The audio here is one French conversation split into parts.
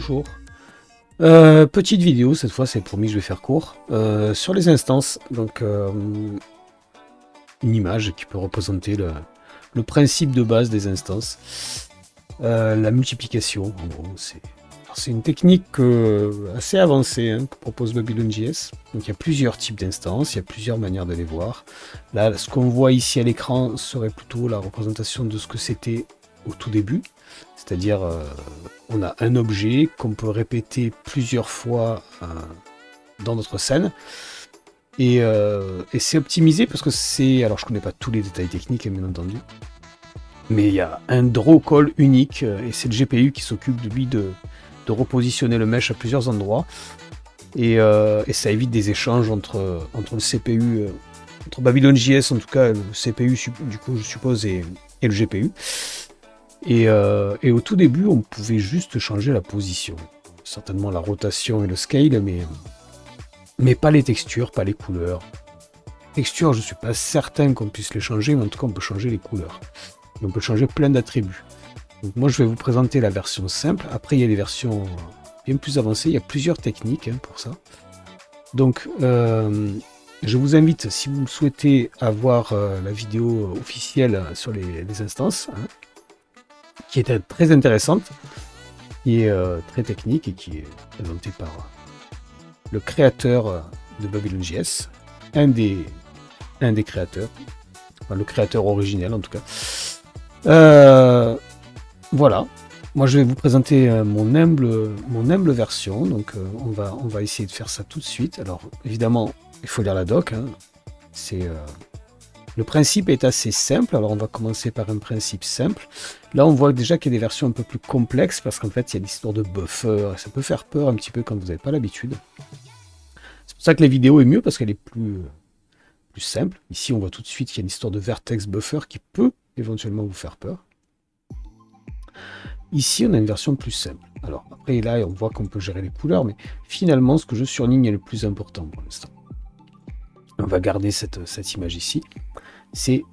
bonjour. Petite vidéo, cette fois c'est promis, je vais faire court. Sur les instances, donc une image qui peut représenter le principe de base des instances. La multiplication, en gros, c'est une technique assez avancée que propose Babylon.js. Donc il y a plusieurs types d'instances, il y a plusieurs manières de les voir. Là, ce qu'on voit ici à l'écran serait plutôt la représentation de ce que c'était au tout début. C'est-à-dire, on a un objet qu'on peut répéter plusieurs fois dans notre scène. Et c'est optimisé parce que c'est... Alors, je connais pas tous les détails techniques, bien entendu. Mais il y a un draw call unique, et c'est le GPU qui s'occupe de lui de repositionner le mesh à plusieurs endroits. Et ça évite des échanges entre le CPU, entre Babylon.js, en tout cas, le CPU, du coup, je suppose, et le GPU. Et au tout début, on pouvait juste changer la position. Certainement la rotation et le scale, mais pas les textures, pas les couleurs. Textures, je ne suis pas certain qu'on puisse les changer, mais en tout cas, on peut changer les couleurs. Et on peut changer plein d'attributs. Donc moi, je vais vous présenter la version simple. Après, il y a des versions bien plus avancées. Il y a plusieurs techniques pour ça. Donc, je vous invite, si vous souhaitez avoir la vidéo officielle sur les instances, qui est très intéressante, qui est très technique et qui est présentée par le créateur de Babylon.js, un des créateurs, enfin, le créateur originel en tout cas. Voilà, moi je vais vous présenter mon humble version, donc on va essayer de faire ça tout de suite. Alors évidemment, il faut lire la doc, le principe est assez simple, alors on va commencer par un principe simple. Là on voit déjà qu'il y a des versions un peu plus complexes parce qu'en fait il y a l'histoire de buffer et ça peut faire peur un petit peu quand vous n'avez pas l'habitude. C'est pour ça que la vidéo est mieux parce qu'elle est plus simple. Ici on voit tout de suite qu'il y a une histoire de vertex buffer qui peut éventuellement vous faire peur. Ici on a une version plus simple. Alors après là on voit qu'on peut gérer les couleurs, mais finalement ce que je surligne est le plus important pour l'instant. On va garder cette image ici. C'est,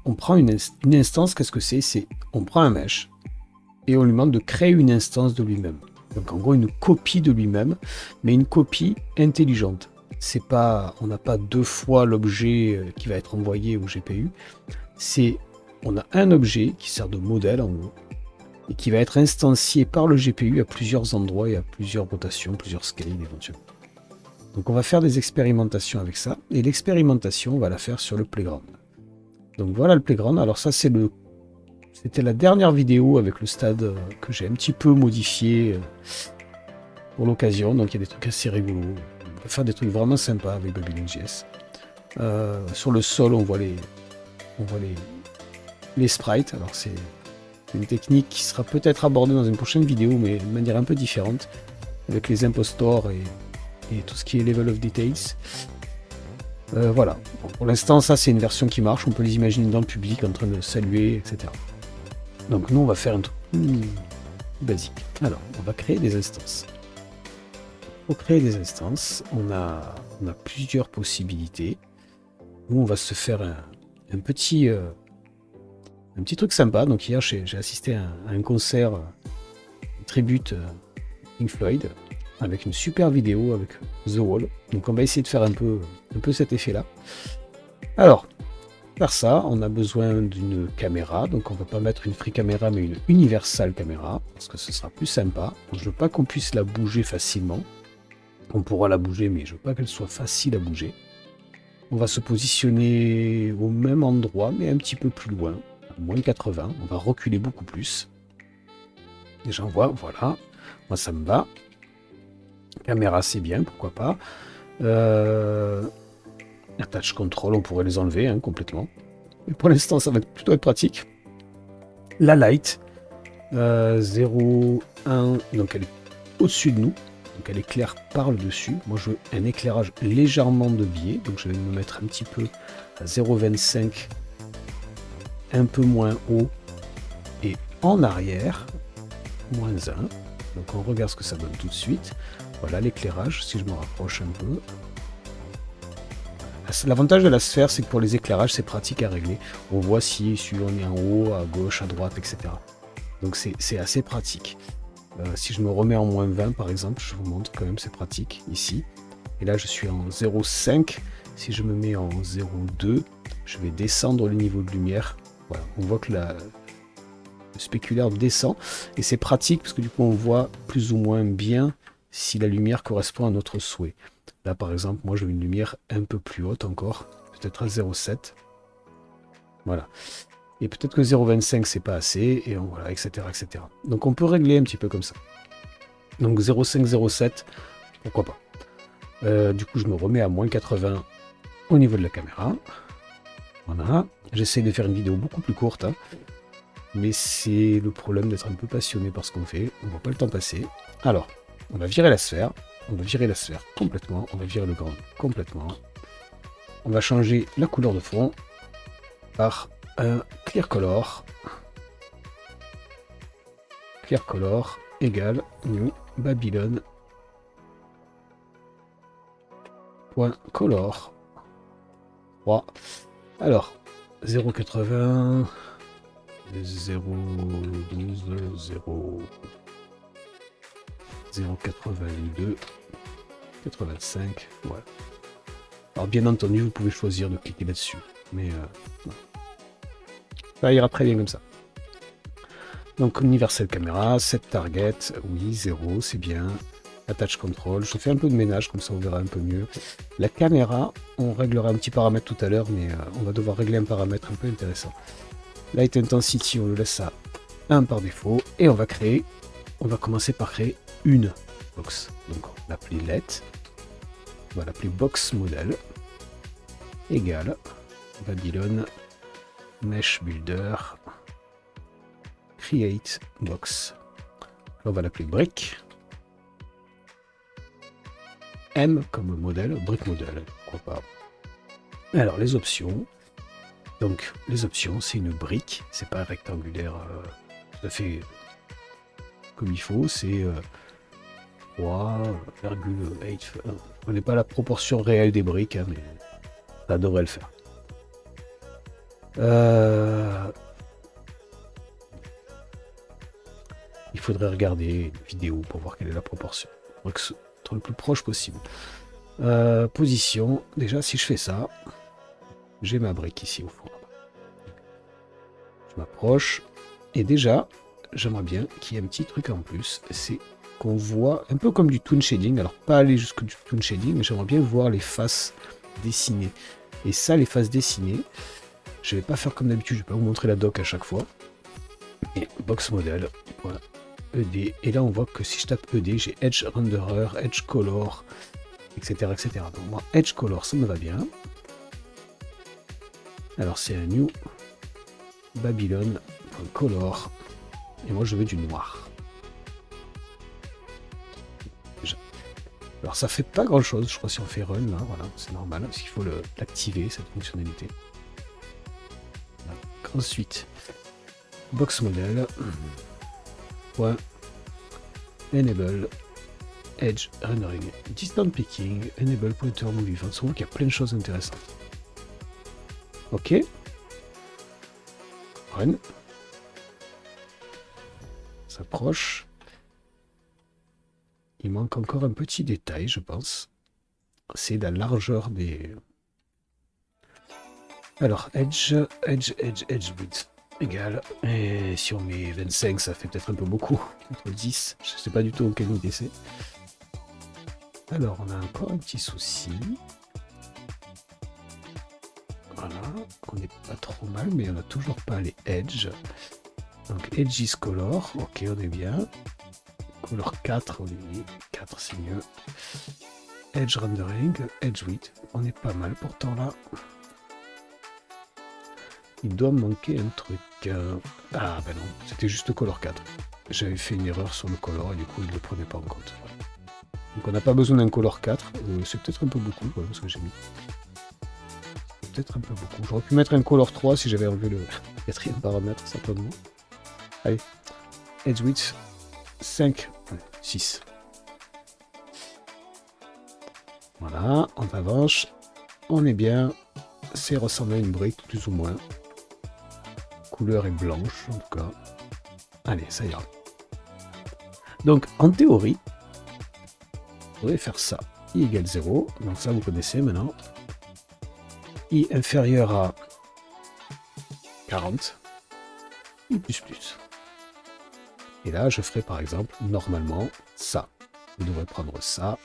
on prend une instance, qu'est-ce que c'est on prend un mesh et on lui demande de créer une instance de lui-même. Donc en gros une copie de lui-même, mais une copie intelligente. C'est pas, on n'a pas deux fois l'objet qui va être envoyé au GPU. On a un objet qui sert de modèle en gros et qui va être instancié par le GPU à plusieurs endroits et à plusieurs rotations, plusieurs scales éventuellement. Donc on va faire des expérimentations avec ça, et l'expérimentation, on va la faire sur le playground. Donc voilà le playground. Alors ça c'était la dernière vidéo avec le stade que j'ai un petit peu modifié pour l'occasion. Donc il y a des trucs assez rigolos. On peut faire des trucs vraiment sympas avec Babylon.js. Sur le sol, on voit les sprites. Alors c'est une technique qui sera peut-être abordée dans une prochaine vidéo, mais de manière un peu différente, avec les impostors et tout ce qui est level of details. Voilà. Bon, pour l'instant, ça c'est une version qui marche. On peut les imaginer dans le public en train de saluer, etc. Donc nous, on va faire un truc basique. Alors, on va créer des instances. Pour créer des instances, on a plusieurs possibilités. Nous, on va se faire un petit truc sympa. Donc hier, j'ai assisté à un concert tribute Pink Floyd, avec une super vidéo avec The Wall. Donc on va essayer de faire un peu cet effet-là. Alors, pour faire ça, on a besoin d'une caméra. Donc on ne va pas mettre une free caméra, mais une universal caméra, parce que ce sera plus sympa. Je ne veux pas qu'on puisse la bouger facilement. On pourra la bouger, mais je ne veux pas qu'elle soit facile à bouger. On va se positionner au même endroit, mais un petit peu plus loin, à moins 80. On va reculer beaucoup plus. Déjà on voit, voilà. Moi ça me va. Caméra c'est bien, pourquoi pas. Attach control, on pourrait les enlever complètement. Mais pour l'instant, ça va plutôt être pratique. La light, 0, 1, donc elle est au-dessus de nous. Donc elle éclaire par le dessus. Moi je veux un éclairage légèrement de biais. Donc je vais me mettre un petit peu à 0,25, un peu moins haut. Et en arrière, moins 1. Donc on regarde ce que ça donne tout de suite. Voilà l'éclairage, si je me rapproche un peu. L'avantage de la sphère, c'est que pour les éclairages, c'est pratique à régler. On voit si on est en haut, à gauche, à droite, etc. Donc c'est assez pratique. Si je me remets en moins 20 par exemple, je vous montre quand même, c'est pratique ici. Et là je suis en 0,5. Si je me mets en 0,2, je vais descendre le niveau de lumière. Voilà, on voit que le spéculaire descend. Et c'est pratique parce que du coup on voit plus ou moins bien si la lumière correspond à notre souhait. Là par exemple, moi je veux une lumière un peu plus haute encore, peut-être à 0,7. Voilà. Et peut-être que 0,25 c'est pas assez, et voilà, etc., etc. Donc on peut régler un petit peu comme ça. Donc 0,5, 0,7, pourquoi pas. Du coup je me remets à moins 80 au niveau de la caméra. Voilà. J'essaie de faire une vidéo beaucoup plus courte, hein. Mais c'est le problème d'être un peu passionné par ce qu'on fait. On ne voit pas le temps passer. Alors, on va virer la sphère. On va virer la sphère complètement. On va virer le grand complètement. On va changer la couleur de fond par un clear color. Clear color égale new Babylon .color 3. Alors, 0,80, 0,12, 0,82, 85, voilà. Alors bien entendu, vous pouvez choisir de cliquer là-dessus, mais ça ira très bien comme ça. Donc universal caméra, set target, oui, 0, c'est bien. Attach control, je fais un peu de ménage, comme ça on verra un peu mieux. La caméra, on réglera un petit paramètre tout à l'heure, mais on va devoir régler un paramètre un peu intéressant. Light intensity, on le laisse à 1 par défaut, et on va commencer par créer une box. Donc on va l'appeler let, on va l'appeler box model, égale Babylon mesh builder create box. On va l'appeler brick. M comme modèle, brick model, pourquoi pas. Alors les options. Donc les options, c'est une brique, c'est pas rectangulaire tout à fait comme il faut, c'est 3,8. Je connais pas la proportion réelle des briques, hein, mais ça devrait le faire. Il faudrait regarder une vidéo pour voir quelle est la proportion. Pour être le plus proche possible. Position, déjà si je fais ça, j'ai ma brique ici au fond. Je m'approche, et déjà, j'aimerais bien qu'il y ait un petit truc en plus, c'est qu'on voit un peu comme du toon shading, alors pas aller jusqu'au du toon shading, mais j'aimerais bien voir les faces dessinées. Et ça, les faces dessinées, je vais pas faire comme d'habitude, je vais pas vous montrer la doc à chaque fois. Et box model, voilà. ED, et là on voit que si je tape ED, j'ai Edge Renderer, Edge Color, etc., etc. Donc moi, Edge Color, ça me va bien. Alors c'est un new Babylon.color, et moi je veux du noir. Déjà. Alors ça fait pas grand chose, je crois, si on fait run, là, voilà, c'est normal, parce qu'il faut l'activer, cette fonctionnalité. Donc, ensuite, box model, point, enable, edge rendering, distant picking, enable pointer movie. Enfin, on voit qu'il y a plein de choses intéressantes. Ok. Run. S'approche. Il manque encore un petit détail, je pense. C'est la largeur des... Alors, edge width égale. Et si on met 25, ça fait peut-être un peu beaucoup. Entre 10, je ne sais pas du tout en quelle unité c'est. Alors, on a encore un petit souci. Voilà, on n'est pas trop mal, mais on n'a toujours pas les edge. Donc, edge is color, ok, on est bien. Color 4, on est mis. 4, c'est mieux. Edge rendering, edge width, on est pas mal pourtant là. Il doit me manquer un truc. Ah ben non, c'était juste color 4. J'avais fait une erreur sur le color et du coup il ne le prenait pas en compte. Donc on n'a pas besoin d'un color 4. C'est peut-être un peu beaucoup ce que j'ai mis. C'est peut-être un peu beaucoup. J'aurais pu mettre un color 3 si j'avais enlevé le quatrième paramètre simplement. Allez. Edge width 5, 6. Voilà, on avance. On est bien. C'est ressemble à une brique plus ou moins. Couleur est blanche en tout cas. Allez, ça ira. Donc, en théorie, on devrait faire ça. I égale 0. Donc ça, vous connaissez maintenant. I inférieur à 40. I plus plus. Et là, je ferai par exemple, normalement, ça. Je devrais prendre ça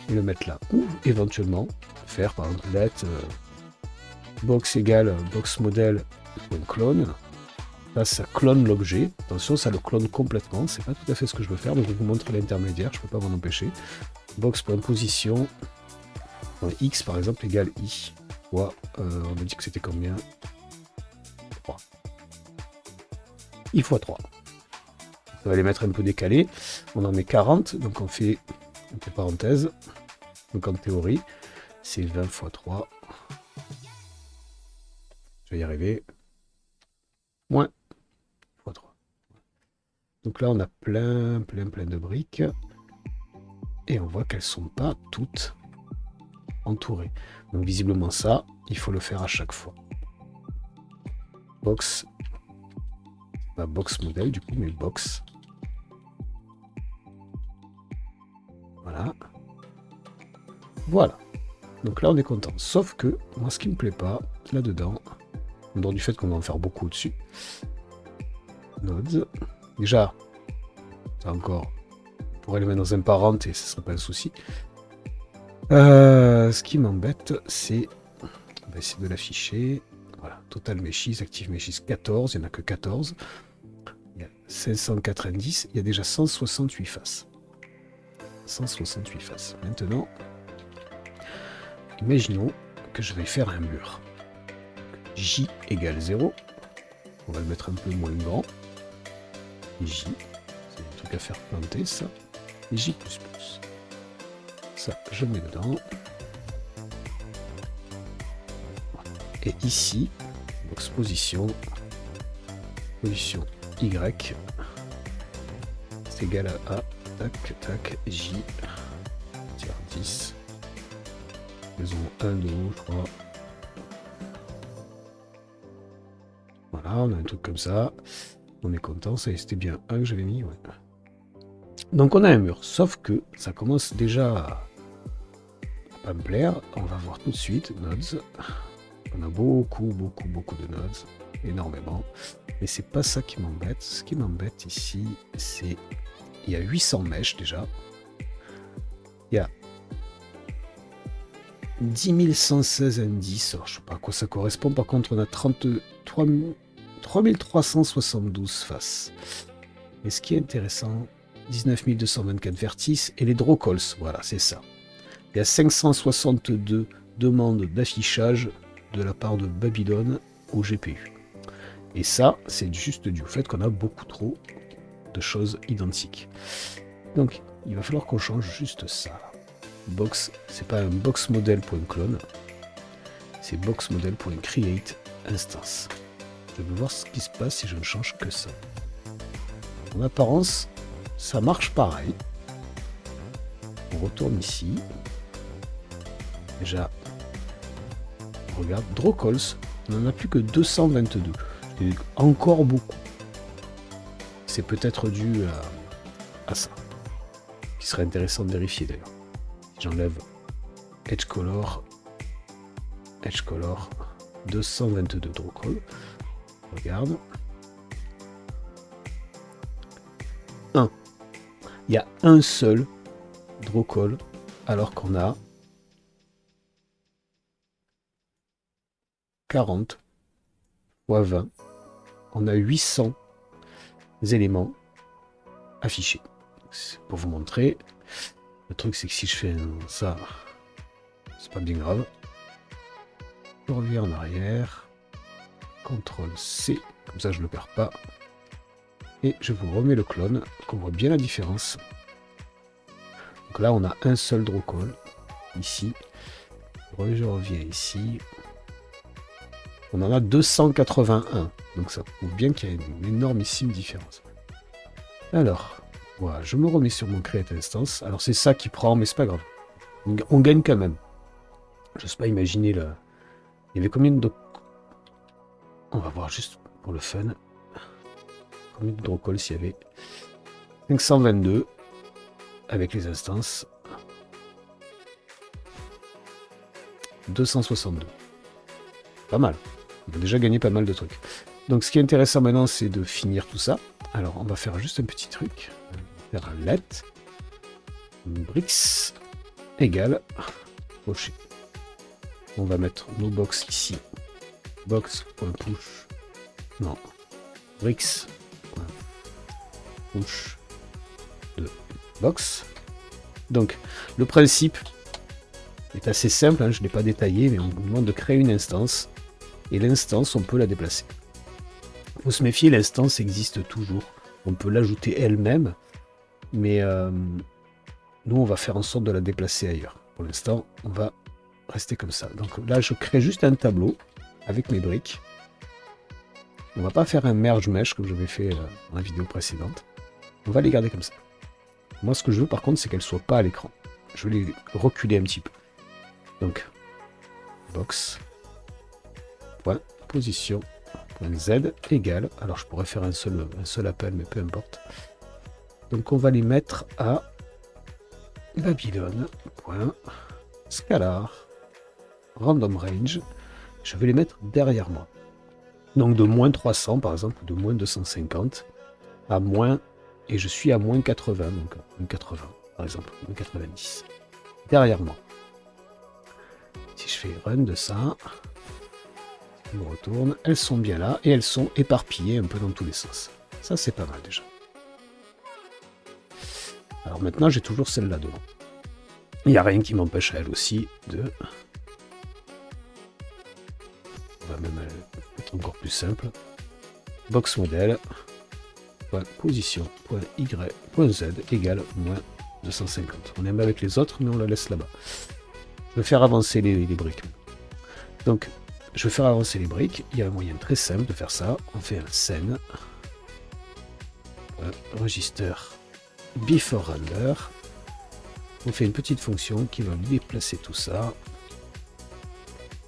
et le mettre là. Ou éventuellement, faire par exemple let box égale box model clone. Là, ça clone l'objet. Attention, ça le clone complètement. C'est pas tout à fait ce que je veux faire, donc je vais vous montrer l'intermédiaire. Je peux pas m'en empêcher. Box.position x par exemple égale i. Ouais, on a dit que c'était combien? 3. I fois 3. On va les mettre un peu décalés. On en met 40, donc on fait entre parenthèses. Donc en théorie, c'est 20 fois 3. Je vais y arriver. Moins fois 3. Donc là, on a plein de briques. Et on voit qu'elles ne sont pas toutes entourées. Donc visiblement ça, il faut le faire à chaque fois. Box. Pas box modèle du coup, mais box. Voilà. Voilà. Donc là, on est content. Sauf que, moi, ce qui me plaît pas, là-dedans, en dehors du fait qu'on va en faire beaucoup au-dessus, nodes. Déjà, ça encore, on pourrait les mettre dans un parent et ce serait pas un souci. Ce qui m'embête, c'est, on va essayer de l'afficher. Voilà, total meshes, active meshes 14, il n'y en a que 14. Il y a 590, il y a déjà 168 faces. 168 faces. Maintenant, imaginons que je vais faire un mur. J égale 0. On va le mettre un peu moins grand. J, c'est un truc à faire planter ça. Et J++. Ça, je mets dedans. Et ici, box position Y, c'est égal à A, tac, tac, J, tiers 10. Faisons 1, 2, 3. Voilà, on a un truc comme ça. On est content, ça c'était bien 1 que j'avais mis. Ouais. Donc on a un mur, sauf que ça commence déjà à pas me plaire. On va voir tout de suite, nodes. On a beaucoup de nodes, énormément. Mais c'est pas ça qui m'embête. Ce qui m'embête ici, c'est il y a 800 mèches déjà. Il y a 10 116 indices. Alors, je sais pas à quoi ça correspond. Par contre, on a 3372 faces. Et ce qui est intéressant, 19 224 vertices et les draw calls. Voilà, c'est ça. Il y a 562 demandes d'affichage de la part de Babylone au GPU. Et ça, c'est juste dû au fait qu'on a beaucoup trop de choses identiques. Donc, il va falloir qu'on change juste ça. Box, c'est pas un boxModel.clone, c'est boxModel.create instance. Je vais voir ce qui se passe si je ne change que ça. En apparence, ça marche pareil. On retourne ici. Déjà, on regarde draw calls, on n'en a plus que 222. C'est encore beaucoup. C'est peut-être dû à ça. Qui serait intéressant de vérifier d'ailleurs. Si j'enlève Edge Color, 222 draw call. Regarde. 1. Il y a un seul draw call alors qu'on a 40 fois 20. On a 800 éléments affichés. C'est pour vous montrer. Le truc, c'est que si je fais ça, c'est pas bien grave. Je reviens en arrière. CTRL C, comme ça je le perds pas. Et je vous remets le clone, qu'on voit bien la différence. Donc là, on a un seul draw call. Ici. Je reviens ici. On en a 281. Donc ça prouve bien qu'il y a une énormissime différence. Alors, voilà, je me remets sur mon create instance. Alors c'est ça qui prend, mais c'est pas grave. On gagne quand même. Je sais pas imaginer le... Il y avait combien de... On va voir juste pour le fun. Combien de draw calls il y avait. 522 avec les instances. 262. Pas mal. On a déjà gagné pas mal de trucs. Donc ce qui est intéressant maintenant, c'est de finir tout ça. Alors on va faire juste un petit truc. On va faire un let. Bricks égale cocher. On va mettre nos box ici. Box.push. Non. Bricks. Push de box. Donc le principe est assez simple, hein, je ne l'ai pas détaillé, mais on vous demande de créer une instance. Et l'instance, on peut la déplacer. Il faut se méfier, l'instance existe toujours. On peut l'ajouter elle-même, mais nous, on va faire en sorte de la déplacer ailleurs. Pour l'instant, on va rester comme ça. Donc là, je crée juste un tableau avec mes briques. On va pas faire un merge mesh comme j'avais fait dans la vidéo précédente. On va les garder comme ça. Moi, ce que je veux, par contre, c'est qu'elles ne soient pas à l'écran. Je vais les reculer un petit peu. Donc, box, point, position, point Z égale, alors je pourrais faire un seul appel, mais peu importe. Donc on va les mettre à Babylone, point, scalar, random range, je vais les mettre derrière moi. Donc de moins 300 par exemple, ou de moins 250 à moins, et je suis à moins 80, donc moins 80 par exemple, moins 90, derrière moi. Si je fais run de ça, je me retourne, elles sont bien là et elles sont éparpillées un peu dans tous les sens. Ça c'est pas mal déjà. Alors maintenant j'ai toujours celle-là devant. Il n'y a rien qui m'empêche à elle aussi de... On va même être encore plus simple. Box modèle, point position, point Y, point Z égale moins 250. On aime avec les autres mais on la laisse là-bas. Je vais faire avancer les briques. Donc, je vais faire avancer les briques. Il y a un moyen très simple de faire ça. On fait un scène. Register before render. On fait une petite fonction qui va déplacer tout ça.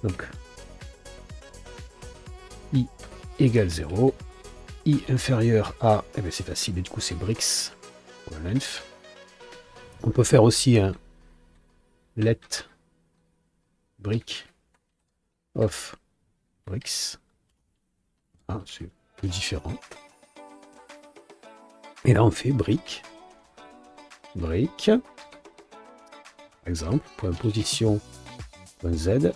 Donc, i égale 0. I inférieur à, eh bien c'est facile, et du coup c'est bricks. Length. On peut faire aussi un let brick of bricks. Ah, c'est peu différent. Et là on fait brick, brick, par exemple, point position, point Z,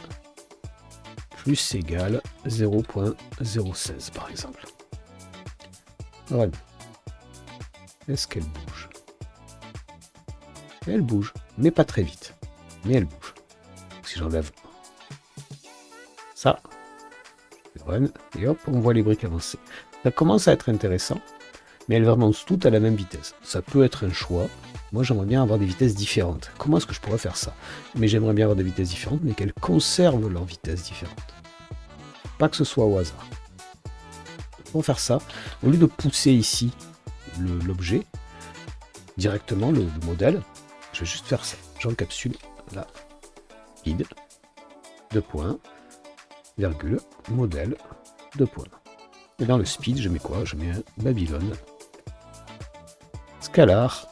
plus égal 0.016 par exemple. Run. Est-ce qu'elle bouge? Elle bouge, mais pas très vite. Mais elle bouge. Si j'enlève ça, run, et hop, on voit les briques avancer. Ça commence à être intéressant, mais elles avancent toutes à la même vitesse. Ça peut être un choix. Moi, j'aimerais bien avoir des vitesses différentes. Comment est-ce que je pourrais faire ça? Mais j'aimerais bien avoir des vitesses différentes, mais qu'elles conservent leurs vitesses différentes. Pas que ce soit au hasard. Pour faire ça, au lieu de pousser ici l'objet, directement le modèle, je vais juste faire ça. J'encapsule là, speed, 2 points, virgule, modèle, 2 points. Et dans le speed, je mets quoi? Je mets un Babylone, scalar,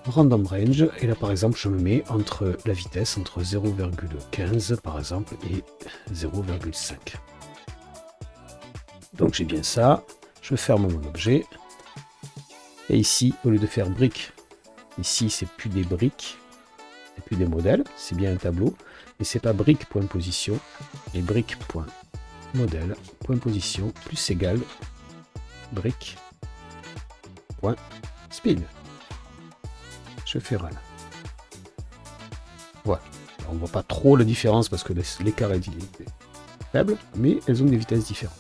random range, et là par exemple je me mets entre la vitesse entre 0,15 par exemple et 0,5. Donc j'ai bien ça, je ferme mon objet, et ici au lieu de faire brique, ici c'est plus des briques, c'est plus des modèles, c'est bien un tableau, et c'est pas brique.position, et brique.modèle, point position, plus égal, brique.speed. Je fais run. Voilà. Alors, on voit pas trop la différence parce que l'écart est faible, mais elles ont des vitesses différentes.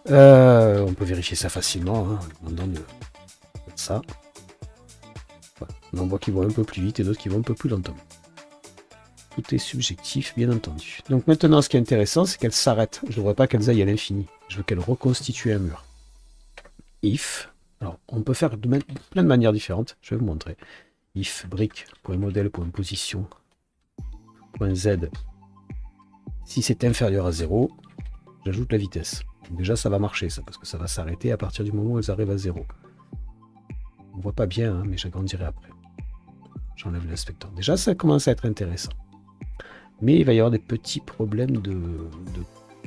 On peut vérifier ça facilement hein, en demandant de faire ça. Voilà. On en voit qui vont un peu plus vite et d'autres qui vont un peu plus lentement. Tout est subjectif, bien entendu. Donc maintenant, ce qui est intéressant, c'est qu'elles s'arrêtent. Je ne voudrais pas qu'elles aillent à l'infini. Je veux qu'elles reconstituent un mur. If. Alors, on peut faire de plein de manières différentes. Je vais vous montrer. If brick.modèle.position .z. Si c'est inférieur à 0, j'ajoute la vitesse. Donc déjà, ça va marcher, ça, parce que ça va s'arrêter à partir du moment où elles arrivent à 0. On voit pas bien, hein, mais j'agrandirai après. J'enlève l'inspecteur. Déjà, ça commence à être intéressant. Mais il va y avoir des petits problèmes de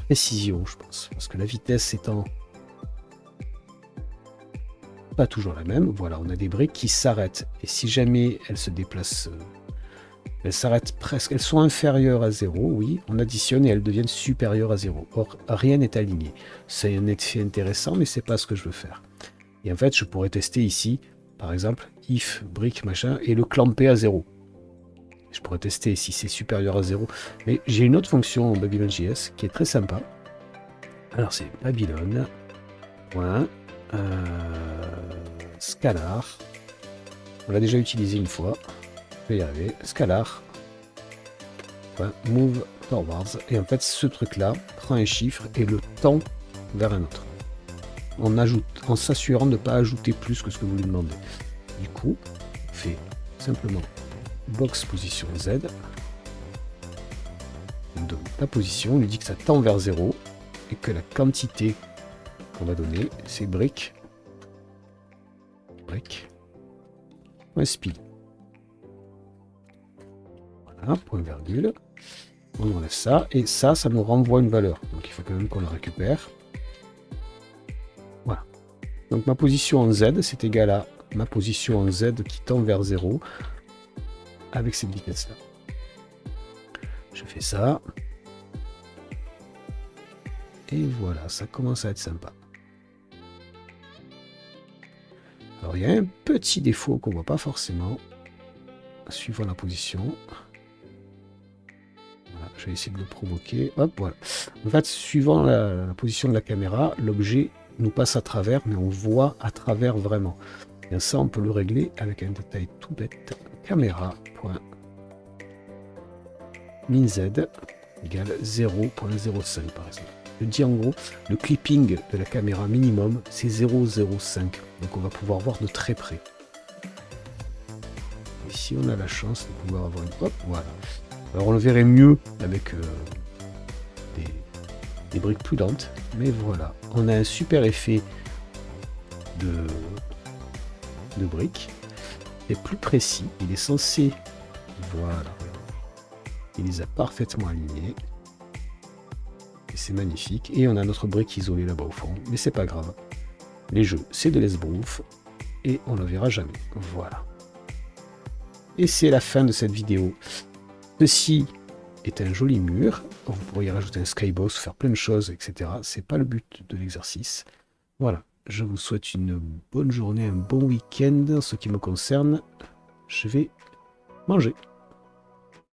précision, je pense. Parce que la vitesse étant pas toujours la même, voilà, on a des briques qui s'arrêtent. Et si jamais elles se déplacent, elles s'arrêtent presque, elles sont inférieures à 0, oui, on additionne et elles deviennent supérieures à 0. Or, rien n'est aligné. C'est un effet intéressant, mais c'est pas ce que je veux faire. Et en fait, je pourrais tester ici, par exemple, if, brique, machin, et le clamper à 0. Je pourrais tester si c'est supérieur à 0. Mais j'ai une autre fonction en Babylon.js qui est très sympa. Alors c'est Babylon. Point. Scalar. On l'a déjà utilisé une fois. Je vais y arriver. Scalar. Point. Move forwards. Et en fait, ce truc-là prend un chiffre et le tend vers un autre. En s'assurant de ne pas ajouter plus que ce que vous lui demandez. Du coup, on fait simplement box position Z. On donne la position, on lui dit que ça tend vers 0 et que la quantité qu'on va donner, c'est brique. Un speed. Voilà, point virgule. On enlève ça et ça nous renvoie une valeur. Donc il faut quand même qu'on la récupère. Voilà. Donc ma position en Z, c'est égal à ma position en Z qui tend vers 0 avec cette vitesse-là. Je fais ça. Et voilà, ça commence à être sympa. Alors il y a un petit défaut qu'on ne voit pas forcément, suivant la position. Voilà, je vais essayer de le provoquer. Hop, voilà. En fait, suivant la position de la caméra, l'objet nous passe à travers, mais on voit à travers vraiment. Et ça, on peut le régler avec un détail tout bête. Caméra.minz égale 0.05 par exemple. Je dis en gros, le clipping de la caméra minimum, c'est 0,05. Donc on va pouvoir voir de très près. Et si on a la chance de pouvoir avoir une... Hop, voilà. Alors on le verrait mieux avec des briques plus lentes. Mais voilà, on a un super effet de briques. Il est plus précis. Il est censé... Voilà. Il les a parfaitement alignés. Et c'est magnifique. Et on a notre brique isolée là-bas au fond. Mais c'est pas grave. Les jeux, c'est de l'esbrouf. Et on ne le verra jamais. Voilà. Et c'est la fin de cette vidéo. Ceci est un joli mur. Vous pourriez rajouter un skybox, faire plein de choses, etc. C'est pas le but de l'exercice. Voilà. Je vous souhaite une bonne journée, un bon week-end. En ce qui me concerne, je vais manger.